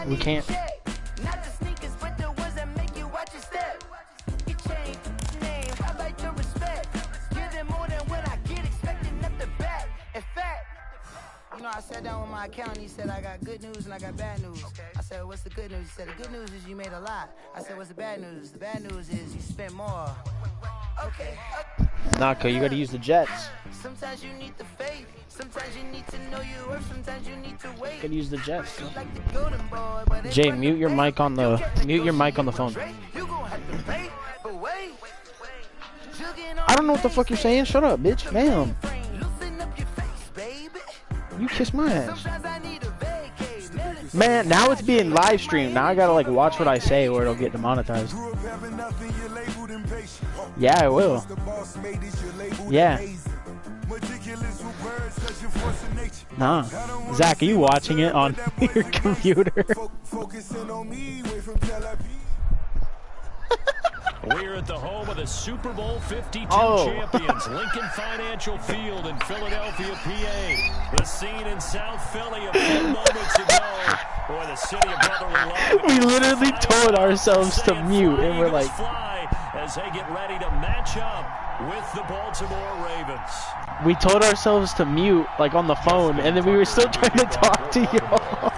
We can't. You know, I sat down with my accountant. He said, I got good news and I got bad news. Okay. I said, what's the good news? He said, the good news is you made a lot. I said, what's the bad news? The bad news is you spent more. Okay. Naka, you gotta use the jets. Sometimes you need the faith. Sometimes you need to know your worth. Sometimes you need to wait. You gotta use the jets. So. Like the golden boy, but Jay, mute your mic on the phone. You gonna have to pay, but wait. I don't know what the fuck you're saying. Shut up, bitch. Damn. You kiss my ass. Man, now it's being live streamed. Now I gotta like watch what I say or it'll get demonetized. Yeah, I will. Yeah. Nah. Zach, are you watching it on your computer? We're at the home of the Super Bowl 52 champions, Lincoln Financial Field in Philadelphia, PA. The scene in South Philly a few moments ago. Boy, the city of brotherly love. We literally told ourselves to mute, and we're like... As they get ready to match up with the Baltimore Ravens. We told ourselves to mute, like on the phone, and then we were still trying to talk to y'all.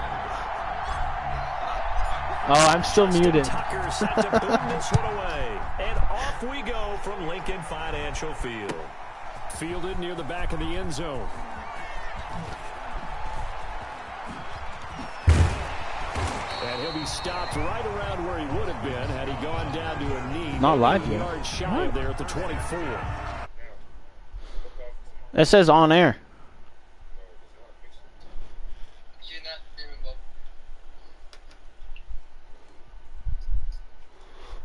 Oh, I'm still muted. Tucker set to boot this one away. And off we go from Lincoln Financial Field. Fielded near the back of the end zone. And he'll be stopped right around where he would have been had he gone down to a knee. Not live yet. Yards shy of there at the 24. It says on air.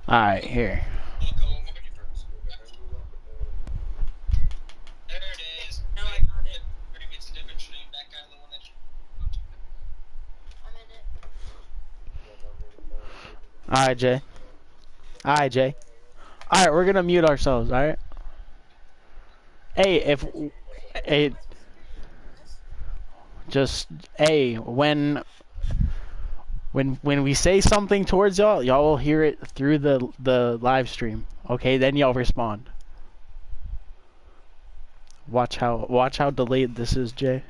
Alright, here. There it is. No, I got it. It's a different stream. That guy, the one that I'm in it. Alright, Jay. Alright, Jay. Alright, we're gonna mute ourselves, alright? Hey, when we say something towards y'all, y'all will hear it through the live stream. Okay, then y'all respond. Watch how delayed this is, Jay.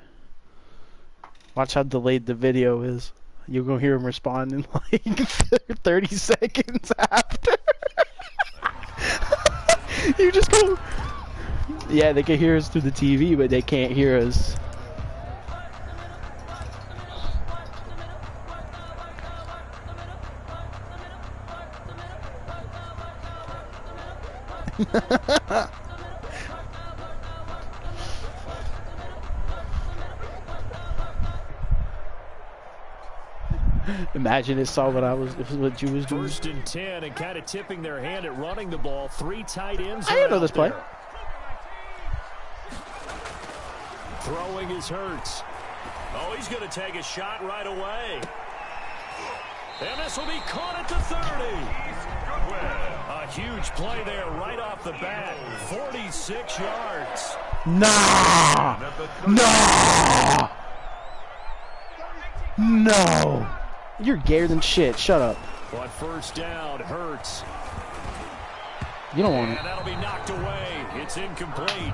Watch how delayed the video is. You're gonna hear him respond in like 30 seconds after. You just go. Yeah, they can hear us through the TV, but they can't hear us. Imagine it saw what what you was doing. 1st and 10, and kind of tipping their hand at running the ball. 3 tight ends. I didn't know this play. Throwing is Hurts. Oh, he's going to take a shot right away. And this will be caught at the 30. A huge play there right off the bat. 46 yards. Nah! No! You're gayer than shit. Shut up. But 1st down, Hurts. You don't want it. And that'll be knocked away. It's incomplete.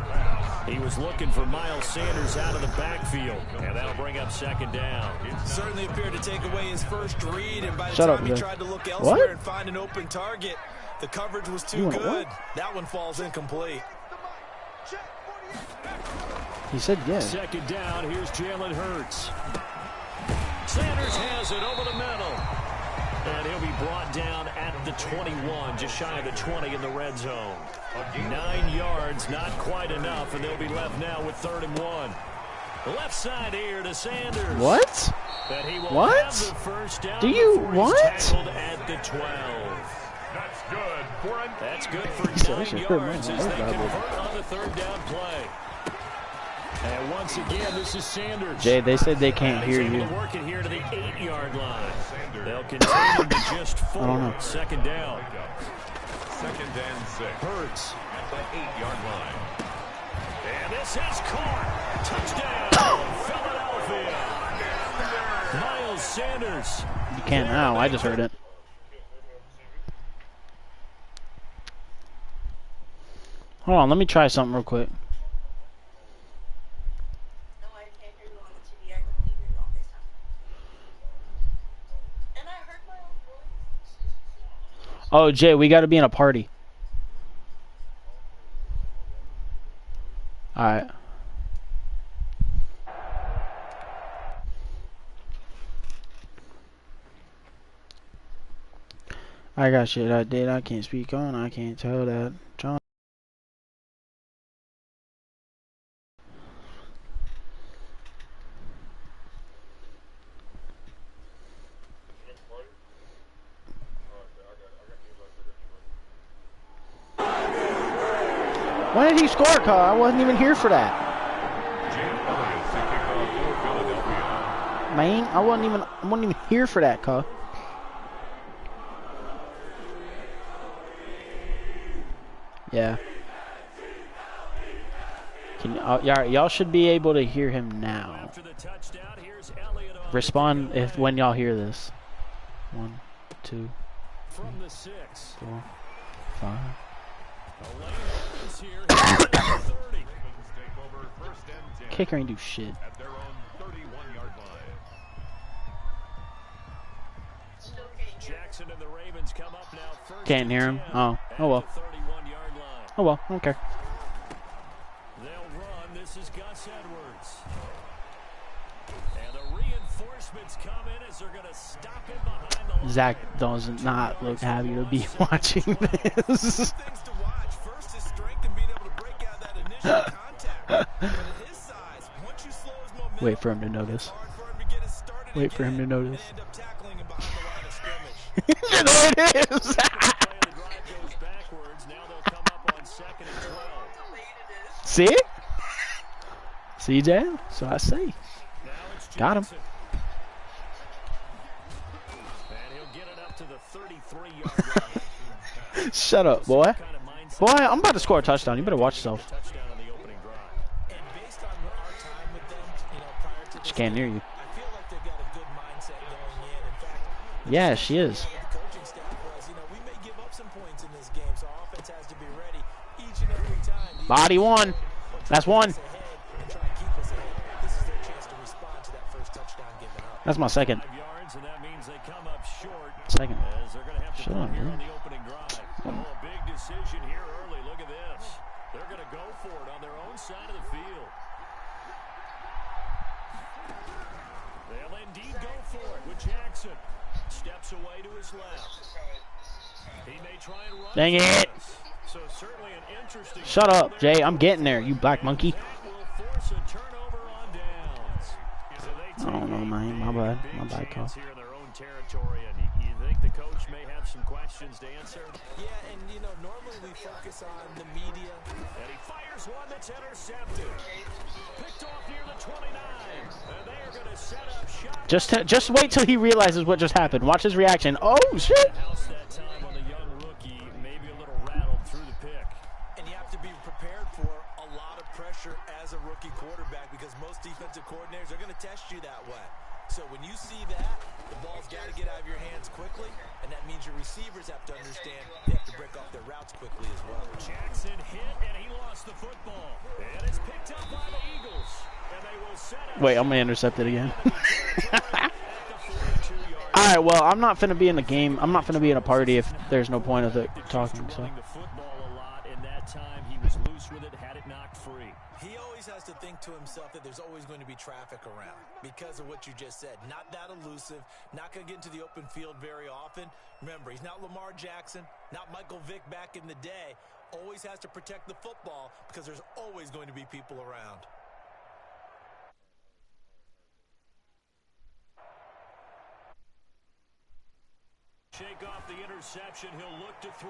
He was looking for Miles Sanders out of the backfield. And that'll bring up 2nd down. Certainly appeared to take away his first read, and by the Shut time up, he man. tried to look elsewhere and find an open target, the coverage was too good. That one falls incomplete. He said yeah. 2nd down, here's Jalen Hurts. Sanders has it over the middle. And he'll be brought down at the 21, just shy of the 20 in the red zone. 9 yards, not quite enough, and they'll be left now with 3rd and 1. Left side here to Sanders. What? But he will What? have the first down. Do you before he's what? tackled at the 12. That's good for 9 yards as they convert on the 3rd down play. And once again, this is Sanders. Jay, they said they can't hear you. Work it here to the 8-yard line. They'll continue to just 4. 2nd down. 2nd and 6. Hurts at the 8-yard line. And this is caught. Touchdown, Philadelphia. Miles Sanders. You can't now. I just heard it. Hold on. Let me try something real quick. Oh, Jay, we got to be in a party. All right. I got shit I did I can't speak on. I can't tell that. John. When did he score, cuz? I wasn't even here for that. Man, I wasn't even here for that, cuz. Yeah. Can y'all should be able to hear him now. Respond when y'all hear this. 1, 2, 3, 4, 5. Kicker ain't do shit. Jackson and the Ravens come up now first. Can't hear him. Oh well. Oh well, I don't care. They'll run. This is Gus Edwards. And the reinforcements come in as they're going to stop him behind the line. Zach does not look happy to be watching this. Things to watch. First, his strength and being able to break out that initial contact. But at his size, once you slow his momentum, Wait for him to notice. Wait for him to notice. end up tackling him behind the line of scrimmage. There it is. The drive goes backwards. Now they'll come up on 2nd and 12. See? CJ? So I see. Now it's Got him. Jackson. And he'll get it up to the 33-yard line. Shut up, boy. Kind of mindset. Boy, I'm about to score a touchdown. You better watch yourself. Touchdown on the opening drive. And based on our time with them, prior to She this can't hear game, you. I feel like they've got a good mindset going in. In fact, Yeah, she is. the coaching staff was, we may give up some points in this game, so our offense has to be ready each and every time. Body one. That's one. And try and keep us ahead. This is their chance to respond to that first touchdown given up. That's my second. 5 yards, and that means they come up short. Second. As they're going to have to Shut punt up, here man. on the opening drive. Oh, a big decision here early. Look at this. They're going to go for it on their own side of the field. They'll indeed go for it with Jackson. Steps away to his left. He may try and run. Dang it. So certainly an interesting. Shut up, Jay. I'm getting there, you black monkey. That will force a turnover on downs. So they I don't know, man. My bad. My bad call. here in their own territory, and you think the coach may have some questions to answer? Yeah, and normally we focus on the media. And he fires one that's intercepted. Picked off near the 29. And they are going to set up shop. Just wait till he realizes what just happened. Watch his reaction. Oh shit! House that time on the young rookie, maybe a little rattled through the pick. And you have to be prepared for a lot of pressure as a rookie quarterback because most defensive coordinators are going to test you that way. So when you see that, the ball's got to get out of your hands quickly, and that means your receivers have to understand they have to break off their routes quickly as well. Jackson hit, and he lost the football. And it's picked up by the Eagles. And they will set up. Wait, I'm gonna intercept it again. All right, well, I'm not finna be in the game. I'm not finna be in a party if there's no point of it talking. So. The football a lot, and that time he was loose with it, had it knocked free. He always has to think to himself that there's always going to be traffic around because of what you just said. Not that elusive, not going to get into the open field very often. Remember, he's not Lamar Jackson, not Michael Vick back in the day. Always has to protect the football because there's always going to be people around. Shake off the interception. He'll look to throw.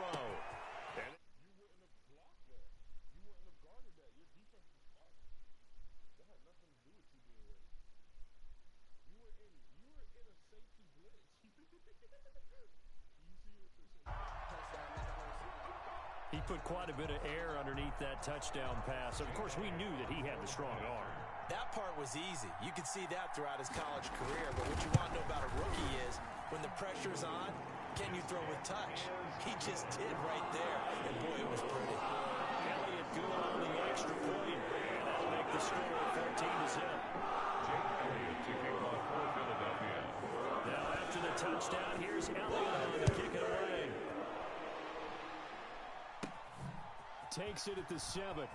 He put quite a bit of air underneath that touchdown pass. Of course, we knew that he had the strong arm. That that part was easy. You could see that throughout his college career. But what you want to know about a rookie is when the pressure's on, can you throw with touch? He just did right there. And boy, it was pretty. Elliott good on the extra point. And that'll make the score 14-0. Jake Elliott to kick off for Philadelphia. Now after the touchdown, here's Elliott on to kick it away. Takes it at the 7.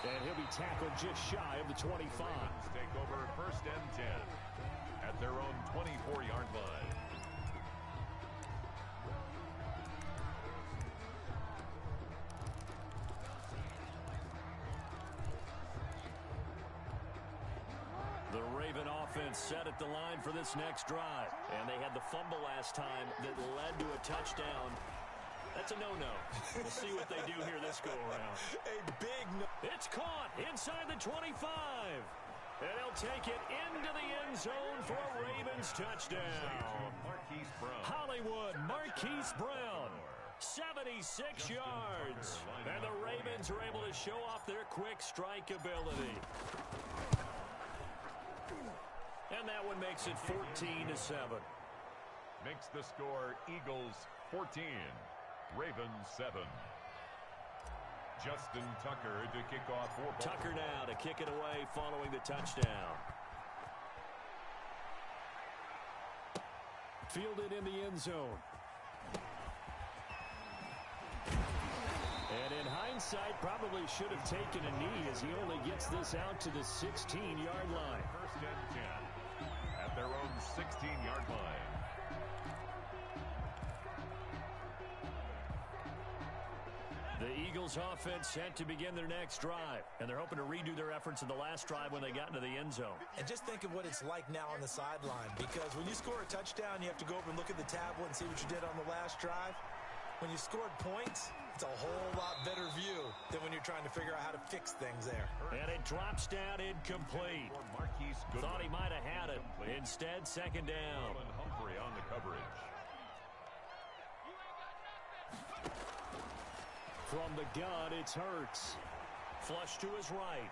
And he'll be tackled just shy of the 25. Ravens take over 1st and 10 at their own 24-yard line. The Raven offense set at the line for this next drive. And they had the fumble last time that led to a touchdown. That's a no-no. We'll see what they do here this go-around. A big no. It's caught inside the 25. And he'll take it into the end zone for a Ravens touchdown. Marquise Brown. Hollywood Marquise Brown. 76 yards. And the Ravens are able to show off their quick strike ability. And that one makes it 14-7. Makes the score Eagles 14. Ravens 7. Justin Tucker to kick off for Tucker now to kick it away following the touchdown. Fielded in the end zone. And in hindsight, probably should have taken a knee as he only gets this out to the 16-yard line. 1st and 10 at their own 16-yard line. The Eagles offense set to begin their next drive, and they're hoping to redo their efforts in the last drive when they got into the end zone. And just think of what it's like now on the sideline, because when you score a touchdown, you have to go over and look at the tablet and see what you did on the last drive. When you scored points, it's a whole lot better view than when you're trying to figure out how to fix things there. And it drops down incomplete. Thought he might have had it. Instead, second down. Humphrey on the coverage. From the gun, it's Hurts. Flush to his right.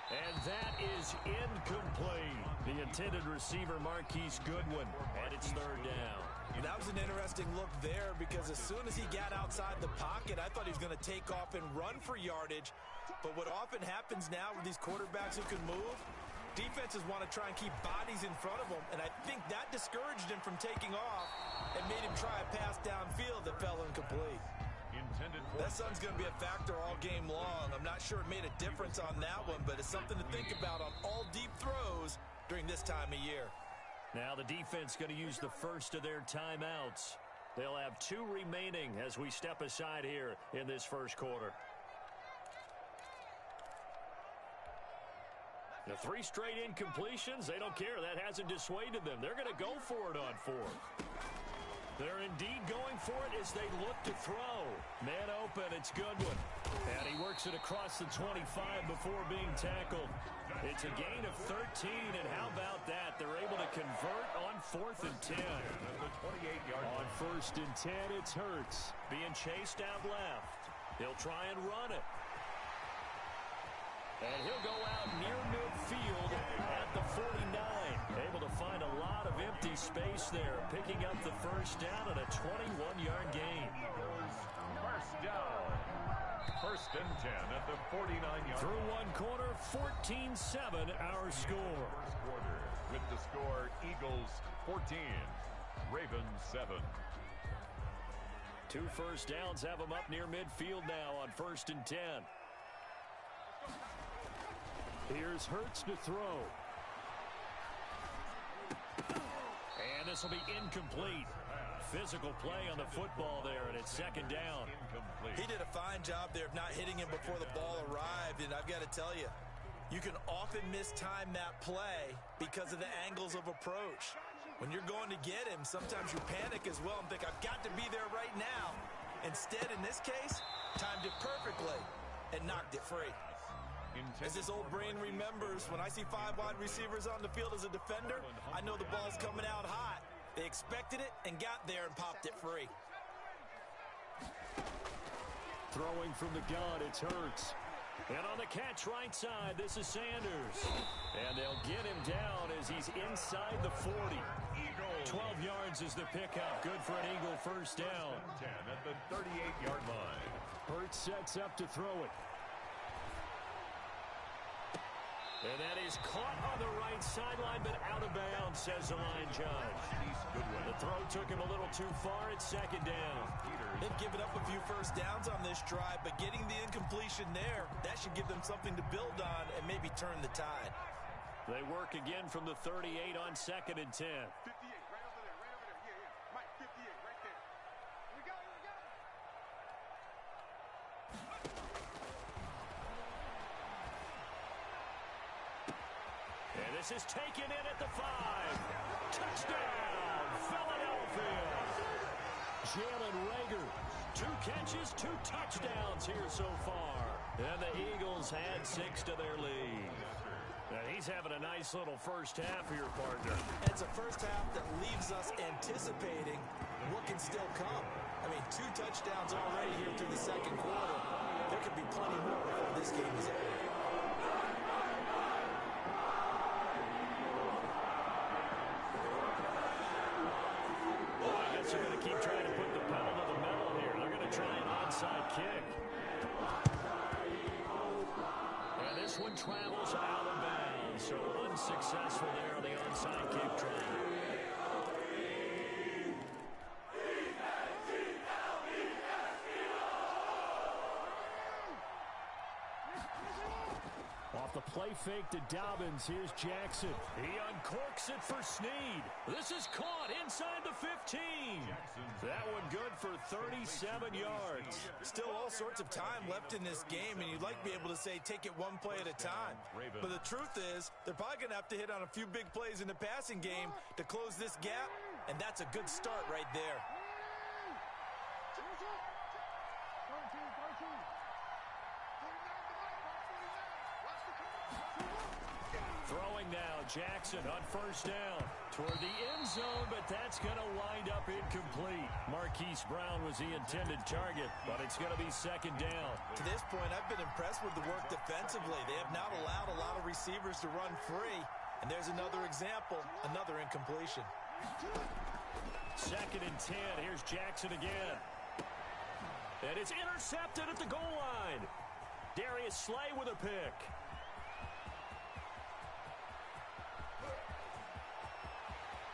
And that is incomplete. The intended receiver, Marquise Goodwin. And it's third down. That was an interesting look there because as soon as he got outside the pocket, I thought he was going to take off and run for yardage. But what often happens now with these quarterbacks who can move, defenses want to try and keep bodies in front of them. And I think that discouraged him from taking off and made him try a pass downfield that fell incomplete. That sun's going to be a factor all game long. I'm not sure it made a difference on that one, but it's something to think about on all deep throws during this time of year. Now the defense going to use the first of their timeouts. They'll have 2 remaining as we step aside here in this first quarter. The 3 straight incompletions, they don't care. That hasn't dissuaded them. They're going to go for it on 4th. They're indeed going for it as they look to throw. Man open, it's Goodwin. And he works it across the 25 before being tackled. It's a gain of 13, and how about that? They're able to convert on 4th and 10. On 1st and 10, it's Hurts. Being chased out left. He'll try and run it. And he'll go out near midfield at the 49. Able to find a lot of empty space there, picking up the first down at a 21-yard gain. First down. 1st and 10 at the 49-yard. Through one quarter, 14-7 our score. First quarter with the score Eagles 14, Ravens 7. 2 first downs have them up near midfield now on 1st and 10. Here's Hurts to throw. And this will be incomplete. Physical play on the football there, and it's 2nd down. He did a fine job there of not hitting him before the ball arrived, and I've got to tell you, you can often mistime that play because of the angles of approach. When you're going to get him, sometimes you panic as well and think, I've got to be there right now. Instead, in this case, timed it perfectly and knocked it free. As this old brain remembers, when I see 5 wide receivers on the field as a defender, I know the ball's coming out hot. They expected it and got there and popped it free. Throwing from the gun, it's Hurts. And on the catch right side, this is Sanders. And they'll get him down as he's inside the 40. 12 yards is the pickup. Good for an Eagle first down. 10 at the 38-yard line. Hurts sets up to throw it. And that is caught on the right sideline, but out of bounds, says the line judge. The throw took him a little too far. It's second down. They've given up a few first downs on this drive, but getting the incompletion there, that should give them something to build on and maybe turn the tide. They work again from the 38 on 2nd and 10. 58, right over there, right over there. Yeah. Mike, 58, right there. Here we go, here we go. And this is taken in at the 5. Touchdown, Philadelphia. Jalen Reagor, 2 catches, 2 touchdowns here so far. And the Eagles had 6 to their lead. And he's having a nice little first half here, partner. It's a first half that leaves us anticipating what can still come. I mean, 2 touchdowns already here through the second quarter. There could be plenty more before this game is over. They're going to keep trying to put the pedal to the metal here. They're going to try an onside kick. And this one travels out of bounds, so unsuccessful there on the onside kick try. Off the play fake to Dobbins. Here's Jackson. He uncorks it for Snead. This is caught inside the 15. That one good for 37 yards. Still all sorts of time left in this game, and you'd like to be able to say take it one play at a time. But the truth is, they're probably going to have to hit on a few big plays in the passing game to close this gap, and that's a good start right there. Throwing now, Jackson on first down toward the end zone, but that's going to wind up incomplete. Marquise Brown was the intended target, but it's going to be second down. To this point, I've been impressed with the work defensively. They have not allowed a lot of receivers to run free, and there's another example, another incompletion. 2nd and 10. Here's Jackson again. And it's intercepted at the goal line. Darius Slay with a pick.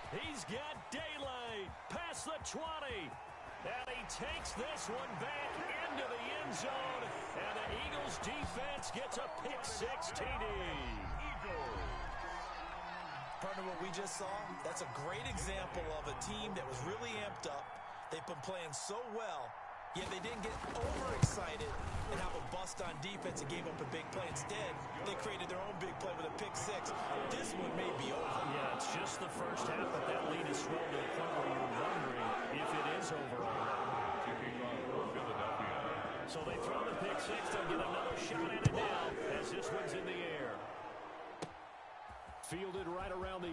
He's got daylight past the 20. And he takes this one back into the end zone. And the Eagles defense gets a pick-6 TD. Partner, what we just saw, that's a great example of a team that was really amped up. They've been playing so well, yet they didn't get overexcited and have a bust on defense and gave up a big play. Instead, they created their own big play with a pick-6. This one may be over. Yeah, it's just the first half, but that lead is swelled to the point where you're wondering if it is over already. So they throw the pick-6. They'll get another shot at it now as this one's in the air. Fielded right around the 8.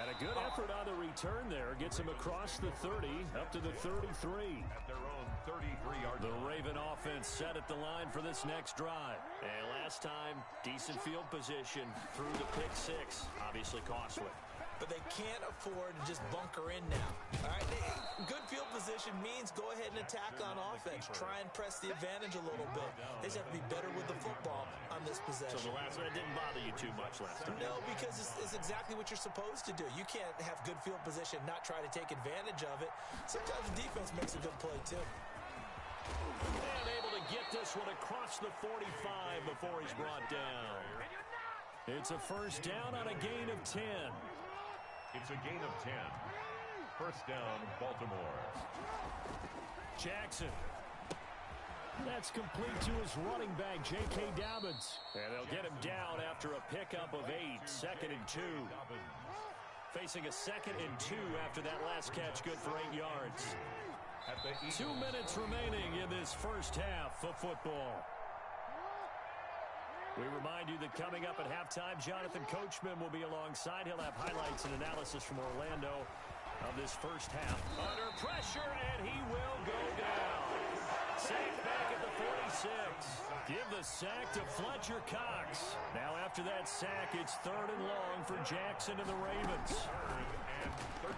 And a good effort on the return there. Gets him across the 30, up to the 33. At their own 33-yard The line. Raven offense set at the line for this next drive. And last time, decent field position through the pick-6. Obviously costly. But they can't afford to just bunker in now. All right, good field position means go ahead and attack on offense. Try and press the advantage a little bit. They just have to be better with the football on this possession. So the last one didn't bother you too much last time. No, because it's exactly what you're supposed to do. You can't have good field position, not try to take advantage of it. Sometimes the defense makes a good play, too. And able to get this one across the 45 before he's brought down. It's a first down on a gain of 10. It's a gain of 10. First down, Baltimore. Jackson. That's complete to his running back, J.K. Dobbins. And they'll get him down after a pickup of 8. 2nd and 2. Facing a 2nd and 2 after that last catch, good for 8 yards. 2 minutes remaining in this first half of football. We remind you that coming up at halftime, Jonathan Coachman will be alongside. He'll have highlights and analysis from Orlando of this first half. Under pressure, and he will go down. Sack back at the 46. Give the sack to Fletcher Cox. Now after that sack, it's 3rd and long for Jackson and the Ravens. 3rd and 13.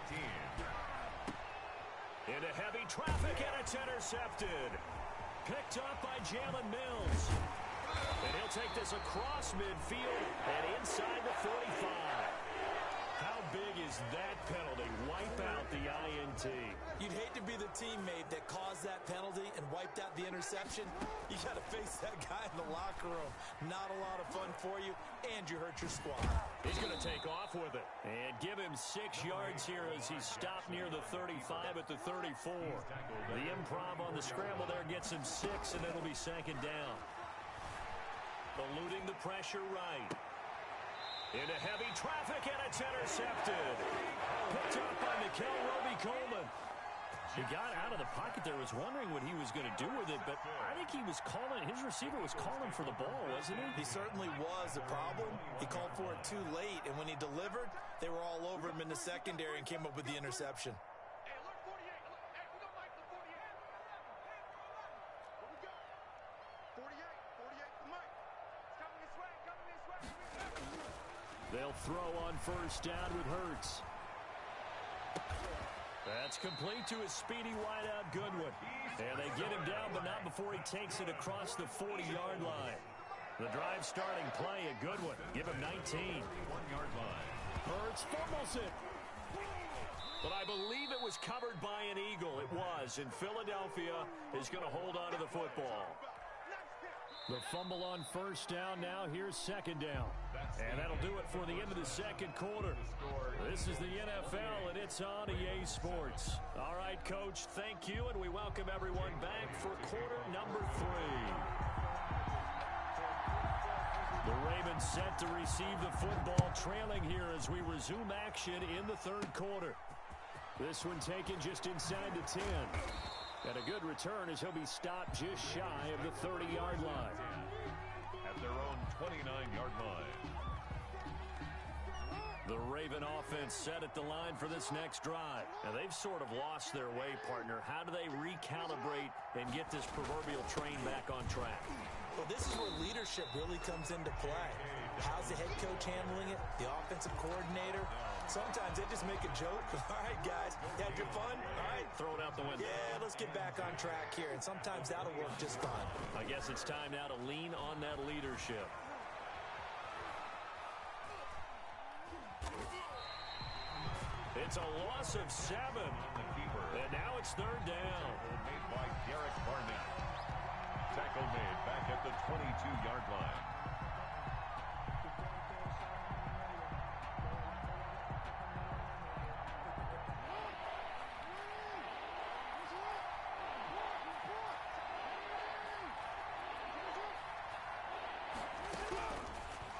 Into heavy traffic, and it's intercepted. Picked up by Jalen Mills. And he'll take this across midfield and inside the 45. How big is that penalty? Wipe out the INT. You'd hate to be the teammate that caused that penalty and wiped out the interception. You got to face that guy in the locker room. Not a lot of fun for you, and you hurt your squad. He's going to take off with it. And give him 6 yards here as he stopped near the 35 at the 34. The improv on the scramble there gets him 6, and it'll be 2nd down. Eluding the pressure right. Into heavy traffic, and it's intercepted. Picked up by Mikel Roby-Coleman. He got out of the pocket there, was wondering what he was going to do with it, but I think he was calling, his receiver was calling for the ball, wasn't he? He certainly was. The problem, he called for it too late, and when he delivered, they were all over him in the secondary and came up with the interception. Hey, look, 48. Look, hey, we don't like the 48. Here we go. 48, the mic. It's coming this way, They'll throw on 1st down with Hurts. That's complete to his speedy wideout Goodwin. And they get him down, but not before he takes it across the 40-yard line. The drive starting play at Goodwin. Give him 19. 1-yard line. Hurts fumbles it. But I believe it was covered by an Eagle. It was. And Philadelphia is going to hold on to the football. The fumble on 1st down. Now here's 2nd down. And that'll do it for the end of the 2nd quarter. This is the NFL, and it's on EA Sports. All right, Coach, thank you, and we welcome everyone back for quarter number 3. The Ravens set to receive the football, trailing here as we resume action in the 3rd quarter. This one taken just inside the 10. And a good return as he'll be stopped just shy of the 30-yard line. At their own 29-yard line. The Raven offense set at the line for this next drive. Now, they've sort of lost their way, partner. How do they recalibrate and get this proverbial train back on track? Well, this is where leadership really comes into play. How's the head coach handling it? The offensive coordinator? Sometimes they just make a joke. All right, guys, you had your fun? All right. Throw it out the window. Yeah, let's get back on track here. And sometimes that'll work just fine. I guess it's time now to lean on that leadership. It's a loss of 7. And now it's 3rd down. Made by Derek Barnett. Tackle made back at the 22-yard line.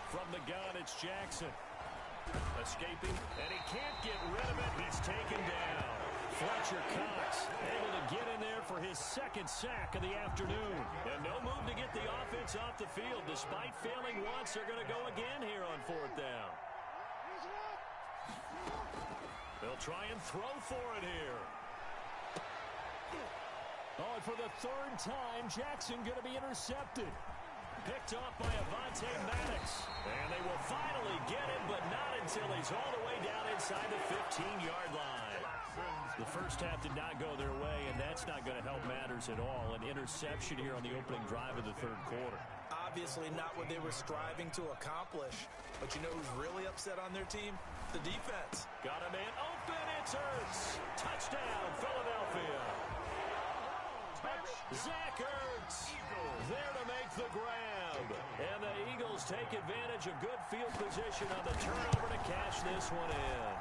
From the gun, it's Jackson. Escaping, and he can't get rid of it. He's taken down. Fletcher Cox able to get in there for his 2nd sack of the afternoon. And no move to get the offense off the field. Despite failing once, they're going to go again here on 4th down. They'll try and throw for it here. Oh, and for the 3rd time, Jackson going to be intercepted. Picked off by Avonte Maddox. And they will finally get him, but not until he's all the way down inside the 15-yard line. The first half did not go their way, and that's not going to help matters at all. An interception here on the opening drive of the 3rd quarter. Obviously not what they were striving to accomplish. But you know who's really upset on their team? The defense. Got a man open. It's Hurts. Touchdown, Philadelphia. Zach Ertz there to make the grab. And the Eagles take advantage of good field position on the turnover to cash this one in.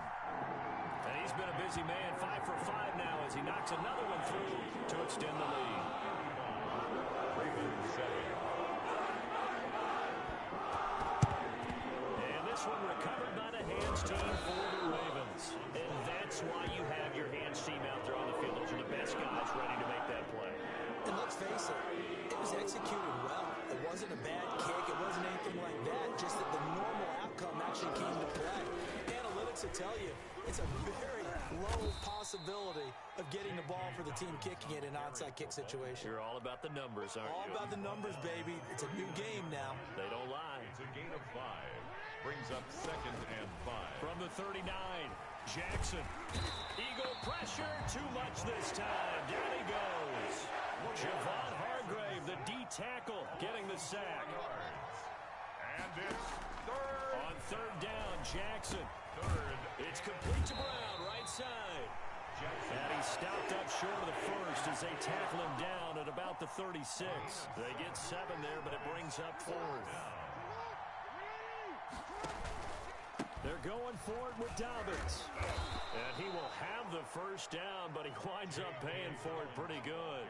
And he's been a busy man, 5 for 5 now as he knocks another one through to extend the lead. And this one recovered by the hands team for the Ravens. And that's why you have your hands team out there on the field. Those are the best guys ready to make that play. And let's face it, it was executed well. It wasn't a bad kick. It wasn't anything like that. Just that the normal outcome actually came to play. Analytics will tell you it's a very low possibility of getting the ball for the team kicking it in an onside kick situation. You're all about the numbers, aren't you? All about the numbers, baby. It's a new game now. They don't lie. It's a gain of 5. Brings up 2nd and 5. From the 39, Jackson. Eagle pressure, too much this time. Down he goes. Javon Hargrave, the D tackle, getting the sack. And it's 3rd. On 3rd down, Jackson. 3rd. It's complete to Brown, right side. And he stopped up short of the 1st as they tackle him down at about the 36. They get 7 there, but it brings up 4th. They're going for it with Dobbins. And he will have the 1st down, but he winds up paying for it pretty good.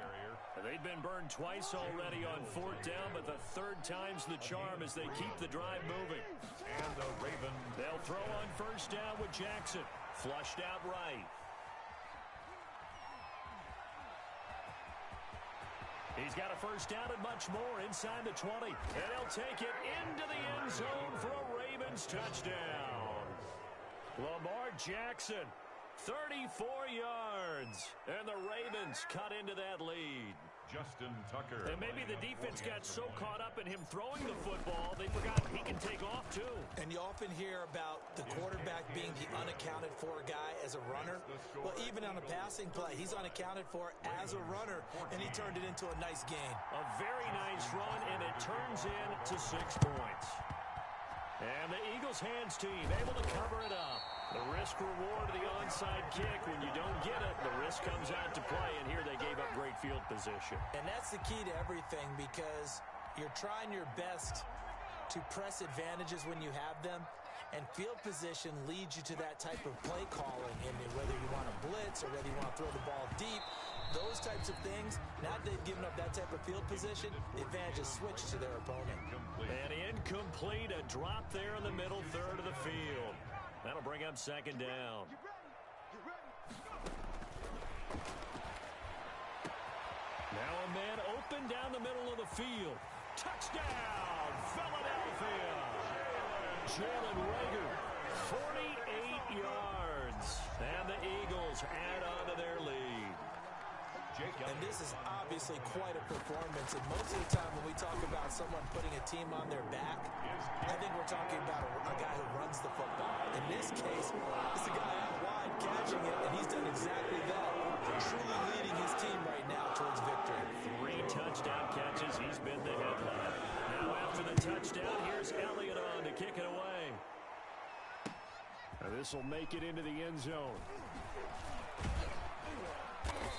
They've been burned twice already on 4th down, but the 3rd time's the charm as they keep the drive moving. And the Ravens. They'll throw on 1st down with Jackson. Flushed out right. He's got a 1st down and much more inside the 20. And he'll take it into the end zone for a Ravens touchdown. Lamar Jackson, 34 yards. And the Ravens cut into that lead. Justin Tucker. And maybe the defense got so caught up in him throwing the football, they forgot he can take off too. And you often hear about the quarterback being the unaccounted for guy as a runner. Well, even on a passing play, he's unaccounted for as a runner, and he turned it into a nice gain. A very nice run, and it turns into 6 points. And the Eagles hands team able to cover it up. The risk reward of the onside kick. When you don't get it, the risk comes out to play, and here they gave up great field position. And that's the key to everything, because you're trying your best to press advantages when you have them, and field position leads you to that type of play calling. And whether you want to blitz or whether you want to throw the ball deep, those types of things, now that they've given up that type of field position, the advantage is switched to their opponent. And incomplete, a drop there in the middle third of the field. That'll bring up 2nd down. Now a man open down the middle of the field. Touchdown, Philadelphia. Jalen Reagor, 48 yards. And the Eagles add on to their lead. And this is obviously quite a performance. And most of the time when we talk about someone putting a team on their back, I think we're talking about a guy who runs the football. In this case, it's a guy out wide catching it, and he's done exactly that. Truly leading his team right now towards victory. 3 touchdown catches. He's been the headline. Now after the touchdown, here's Elliott on to kick it away. This will make it into the end zone.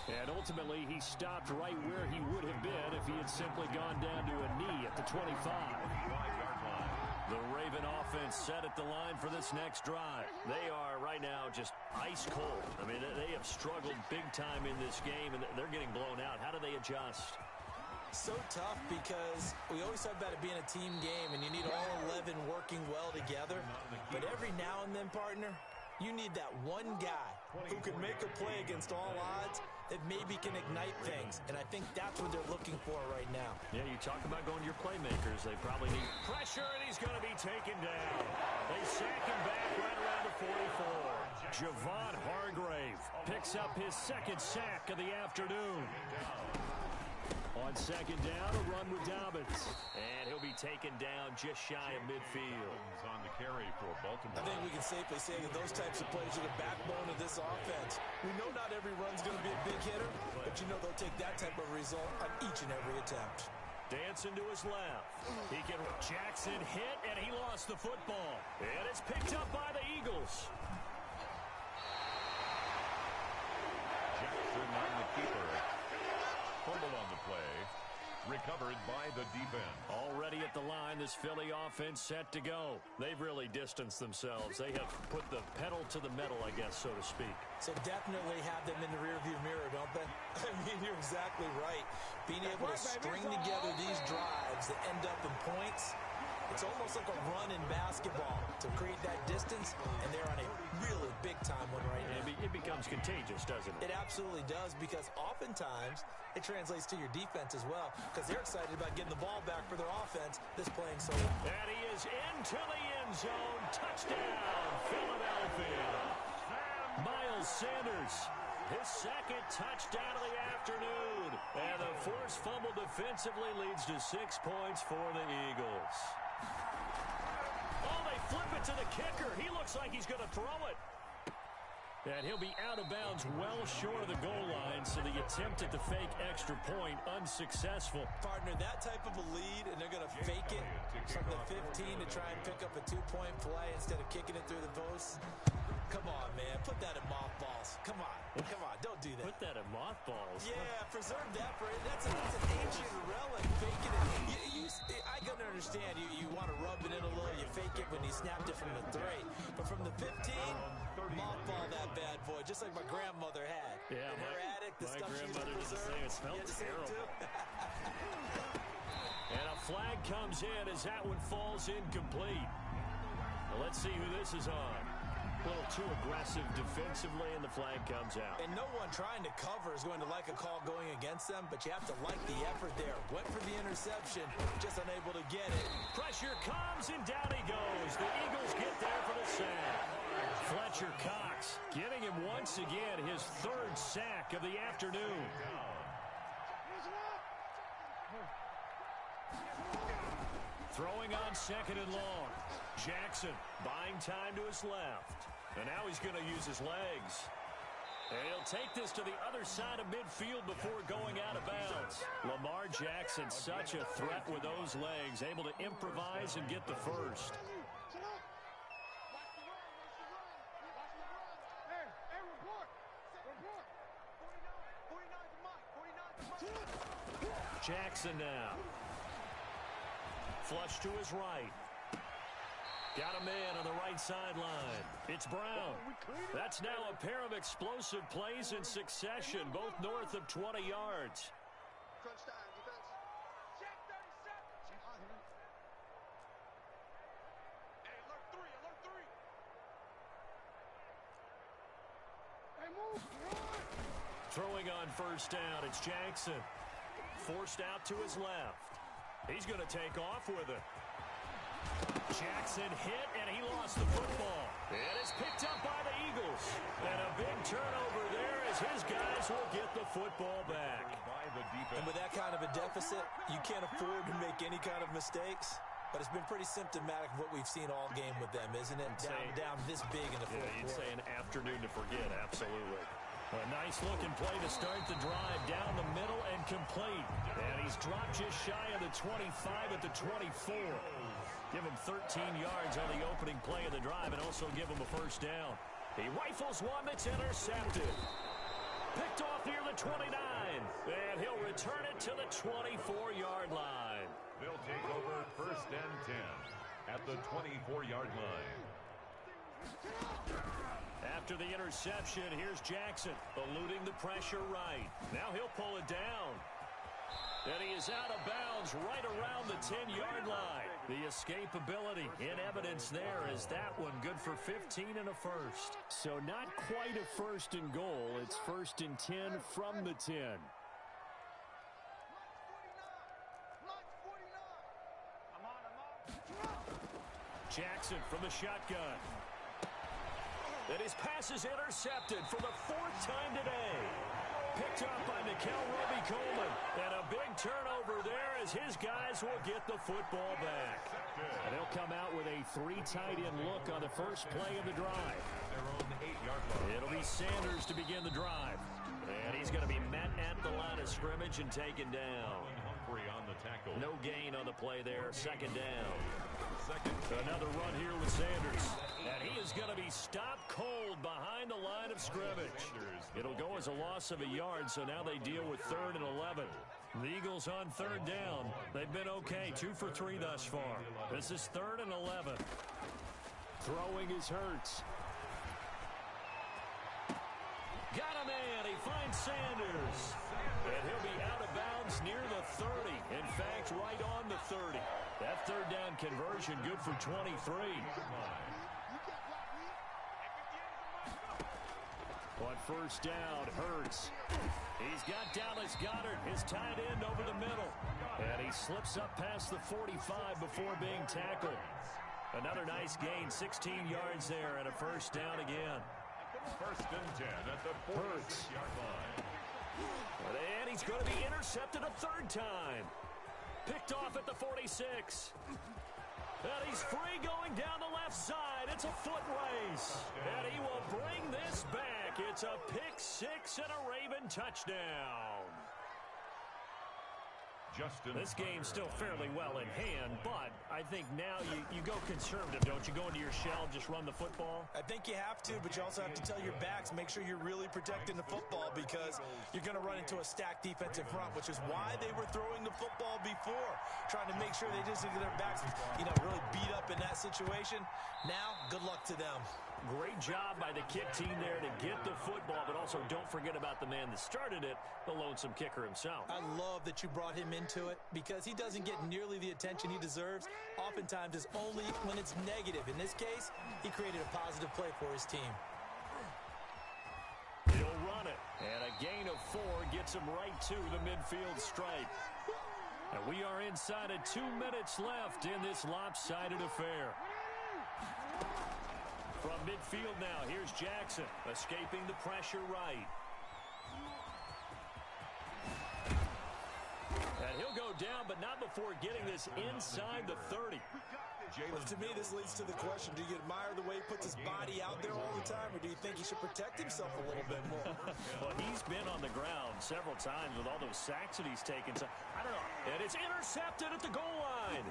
And ultimately, he stopped right where he would have been if he had simply gone down to a knee at the 25. 25-yard line. The Raven offense set at the line for this next drive. They are right now just ice cold. I mean, they have struggled big time in this game, and they're getting blown out. How do they adjust? So tough, because we always talk about it being a team game, and you need all 11 working well together. But every now and then, partner, you need that one guy who can make a play against all odds that maybe can ignite things. And I think that's what they're looking for right now. Yeah, you talk about going to your playmakers. They probably need pressure, and he's going to be taken down. They sack him back right around the 44. Javon Hargrave picks up his 2nd sack of the afternoon. On 2nd down, a run with Dobbins. And he'll be taken down just shy of midfield. On the carry for Baltimore. I think we can safely say that those types of plays are the backbone of this offense. We know not every run's going to be a big hitter, but you know they'll take that type of result on each and every attempt. Dancing to his left. He can Jackson hit, and he lost the football. And it's picked up by the Eagles. Jackson on the keeper. Fumble on the play. Recovered by the defense. Already at the line, this Philly offense set to go. They've really distanced themselves. They have put the pedal to the metal, I guess, so to speak. So definitely have them in the rearview mirror, don't they? I mean, you're exactly right. Being able to string together these drives that end up in points, it's almost like a run in basketball to create that distance, and they're on a really big-time one right now. It becomes contagious, doesn't it? It absolutely does, because oftentimes it translates to your defense as well, because they're excited about getting the ball back for their offense that's playing so well. And he is into the end zone. Touchdown, Philadelphia. Sam Miles Sanders, his second touchdown of the afternoon. And the forced fumble defensively leads to 6 points for the Eagles. Oh, they flip it to the kicker. He looks like he's going to throw it. And he'll be out of bounds well short of the goal line, so the attempt at the fake extra point unsuccessful. Partner, that type of a lead, and they're going to fake it from the 15 to try and pick up a 2-point play instead of kicking it through the post. Come on, man. Put that in mothballs. Come on. Come on. Don't do that. Put that in mothballs? Yeah, preserve that for it. That's an ancient relic. Faking it. I can understand. You want to rub it in a little. You fake it when he snapped it from the 3. But from the 15, mothball that bad boy, just like my grandmother had. Yeah, in her attic, the my stuff she grandmother did the same. It smelled terrible. And a flag comes in as that one falls incomplete. Well, let's see who this is on. A little too aggressive defensively, and the flag comes out. And no one trying to cover is going to like a call going against them, but you have to like the effort there. Went for the interception, just unable to get it. Pressure comes, and down he goes. The Eagles get there for the sack. Fletcher Cox getting him once again his 3rd sack of the afternoon. Throwing on 2nd and long. Jackson buying time to his left. And now he's going to use his legs. And he'll take this to the other side of midfield before going out of bounds. Lamar Jackson, such a threat with those legs, able to improvise and get the first. Jackson now. Flush to his right. Got a man on the right sideline. It's Brown. That's now a pair of explosive plays in succession, both north of 20 yards. Crunch time, defense. Check 37. Hey, alert 3, alert 3. Hey, move. Throwing on first down, it's Jackson. Forced out to his left. He's going to take off with it. Jackson hit, and he lost the football. It is picked up by the Eagles. And a big turnover there as his guys will get the football back. And with that kind of a deficit, you can't afford to make any kind of mistakes. But it's been pretty symptomatic of what we've seen all game with them, isn't it? Down this big in the fourth quarter. You'd say an afternoon to forget, absolutely. A nice-looking play to start the drive down the middle and complete. And he's dropped just shy of the 25 at the 24. Give him 13 yards on the opening play of the drive and also give him a first down. He rifles one that's intercepted. Picked off near the 29. And he'll return it to the 24-yard line. They'll take over 1st and 10 at the 24-yard line. After the interception, here's Jackson eluding the pressure right. Now he'll pull it down. And he is out of bounds right around the 10-yard line. The escapability in evidence there as that one good for 15 and a first. So not quite a 1st and goal. It's 1st and 10 from the 10. Jackson from the shotgun. And his pass is intercepted for the 4th time today. Picked up by Nickel Roby-Coleman. And a big turnover there as his guys will get the football back. And they'll come out with a 3 tight end look on the first play of the drive. Their own 8-yard line. It'll be Sanders to begin the drive. And he's going to be met at the line of scrimmage and taken down. Humphrey on the tackle. No gain on the play there. 2nd down. Another run here with Sanders. And he is going to be stopped cold behind the line of scrimmage. It'll go as a loss of a yard, so now they deal with 3rd and 11. The Eagles on 3rd down. They've been okay, 2 for 3 thus far. This is 3rd and 11. Throwing is Hurts. Got a man. He finds Sanders. And he'll be out of bounds near the 30. In fact, right on the 30. That 3rd down conversion good for 23. On first down, Hurts. He's got Dallas Goedert, his tight end, over the middle. And he slips up past the 45 before being tackled. Another nice gain, 16 yards there and a first down again. First and 10 at the 46-yard line. And he's going to be intercepted a third time. Picked off at the 46. And he's free going down the left side. It's a foot race. And he will bring this back. It's a pick six and a Raven touchdown. This game's still fairly well in hand, but I think now you go conservative, don't you? Go into your shell, just run the football? I think you have to, but you also have to tell your backs, make sure you're really protecting the football because you're going to run into a stacked defensive front, which is why they were throwing the football before, trying to make sure they just get their backs, really beat up in that situation. Now, good luck to them. Great job by the kick team there to get the football, but also don't forget about the man that started it, the lonesome kicker himself. I love that you brought him into it because he doesn't get nearly the attention he deserves. Oftentimes, it's only when it's negative. In this case, he created a positive play for his team. He'll run it, and a gain of 4 gets him right to the midfield stripe. And we are inside of 2 minutes left in this lopsided affair. From midfield now, here's Jackson, escaping the pressure right. And he'll go down, but not before getting this inside the 30. But to me, this leads to the question, do you admire the way he puts his body out there all the time, or do you think he should protect himself a little bit more? Well, he's been on the ground several times with all those sacks that he's taken. So, I don't know. And it's intercepted at the goal line.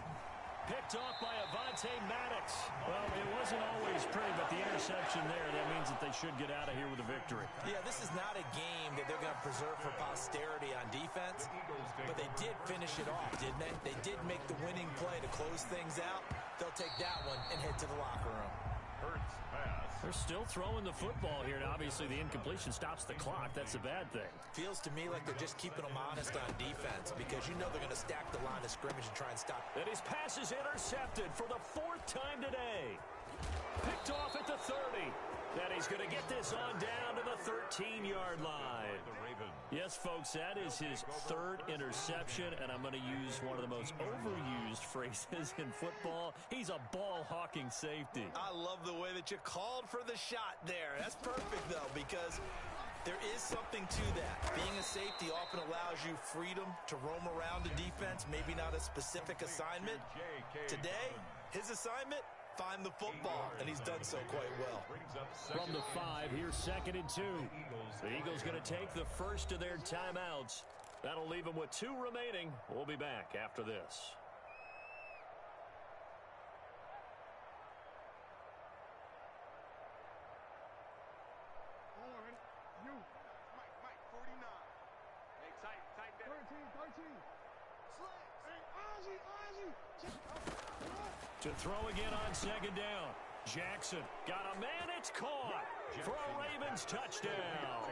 Picked off by Avonte Maddox. Well, it wasn't always pretty, but the interception there, that means that they should get out of here with a victory. Yeah, this is not a game that they're going to preserve for posterity on defense, but they did finish it off, didn't they? They did make the winning play to close things out. They'll take that one and head to the locker room. Hurts pass. They're still throwing the football here, and obviously the incompletion stops the clock. That's a bad thing. Feels to me like they're just keeping them honest on defense because you know they're going to stack the line of scrimmage and try and stop. And his pass is intercepted for the 4th time today. Picked off at the 30. And he's going to get this on down to the 13-yard line. Yes, folks, that is his 3rd interception, and I'm going to use one of the most overused phrases in football. He's a ball-hawking safety. I love the way that you called for the shot there. That's perfect, though, because there is something to that. Being a safety often allows you freedom to roam around the defense, maybe not a specific assignment. Today, his assignment, find the football, and he's done so quite well. From the 5, here's 2nd and 2. The Eagles going to take the first of their timeouts. That'll leave them with 2 remaining. We'll be back after this. On you. Mike, 49. Hey, tight that. 13. Slay. Hey, Ozzy. To throw again on 2nd down. Jackson got a man. It's caught for a Ravens touchdown.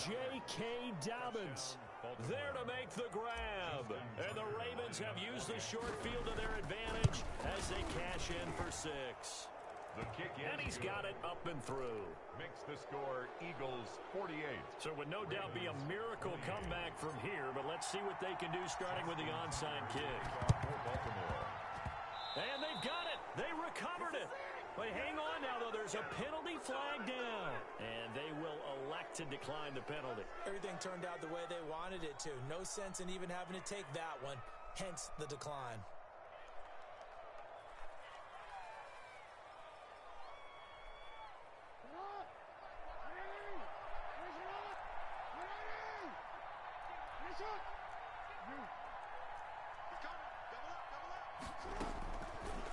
J.K. Dobbins there to make the grab. And the Ravens have used the short field to their advantage as they cash in for 6. The kick in. And he's got it up and through. Makes the score Eagles 48. So it would no doubt be a miracle comeback from here, but let's see what they can do starting with the onside kick. Baltimore. And they've got it. They recovered it. Wait, hang on now, though. There's a penalty flag down. And they will elect to decline the penalty. Everything turned out the way they wanted it to. No sense in even having to take that one. Hence the decline.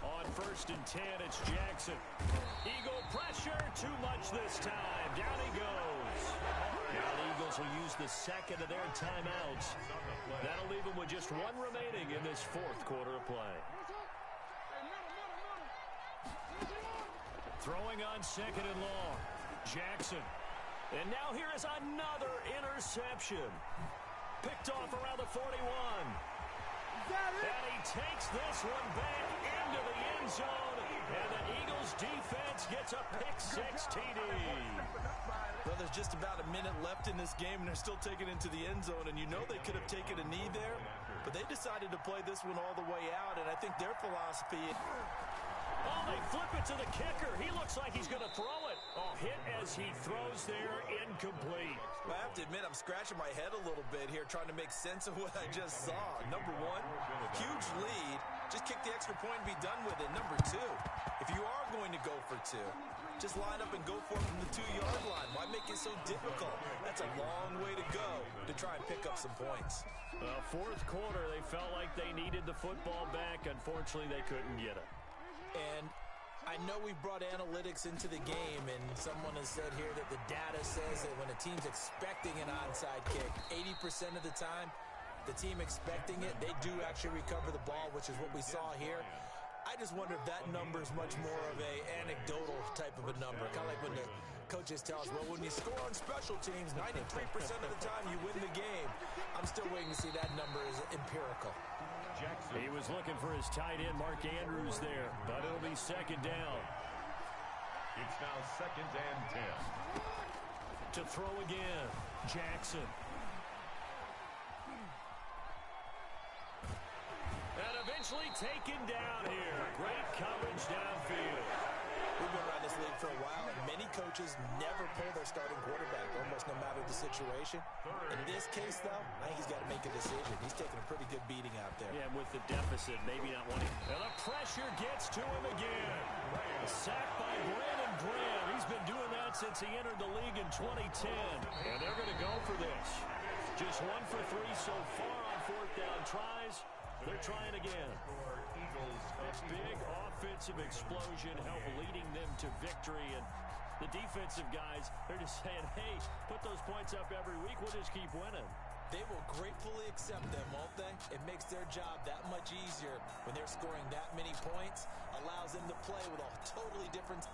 On 1st and 10, it's Jackson. Eagle pressure, too much this time. Down he goes. Now the Eagles will use the 2nd of their timeouts. That'll leave them with just 1 remaining in this 4th quarter of play. Throwing on 2nd and long. Jackson. And now here is another interception. Picked off around the 41. And he takes this one back into the end zone. And the Eagles defense gets a pick-6 TD. Well, there's just about a minute left in this game, and they're still taking it into the end zone. And you know they could have taken a knee there, but they decided to play this one all the way out. And I think their philosophy... Oh, they flip it to the kicker. He looks like he's going to throw it. Oh, hit as he throws there, incomplete. I have to admit, I'm scratching my head a little bit here trying to make sense of what I just saw. Number one, huge lead. Just kick the extra point and be done with it. Number two, if you are going to go for two, just line up and go for it from the 2-yard line. Why make it so difficult? That's a long way to go to try and pick up some points. Fourth quarter, they felt like they needed the football back. Unfortunately, they couldn't get it. And I know we brought analytics into the game, and someone has said here that the data says that when a team's expecting an onside kick, 80% of the time, the team expecting it, they do actually recover the ball, which is what we saw here. I just wonder if that number is much more of a anecdotal type of a number, kind of like when the coaches tell us, well, when you score on special teams, 93% of the time you win the game. I'm still waiting to see that number is empirical. He was looking for his tight end, Mark Andrews, there, but it'll be second down. It's now 2nd and 10. To throw again, Jackson. And eventually taken down here. Great coverage downfield. We've been around this league for a while, and many coaches never pull their starting quarterback, almost no matter the situation. In this case, though, I think he's got to make a decision. He's taking a pretty good beating out there. Yeah, with the deficit, maybe not wanting. And the pressure gets to him again. Sacked by Brandon Graham. He's been doing that since he entered the league in 2010. And they're going to go for this. Just 1 for 3 so far on fourth down tries. They're trying again. A big offensive explosion helped leading them to victory. And the defensive guys, they're just saying, hey, put those points up every week. We'll just keep winning. They will gratefully accept them, won't they? It makes their job that much easier when they're scoring that many points. Allows them to play with a totally different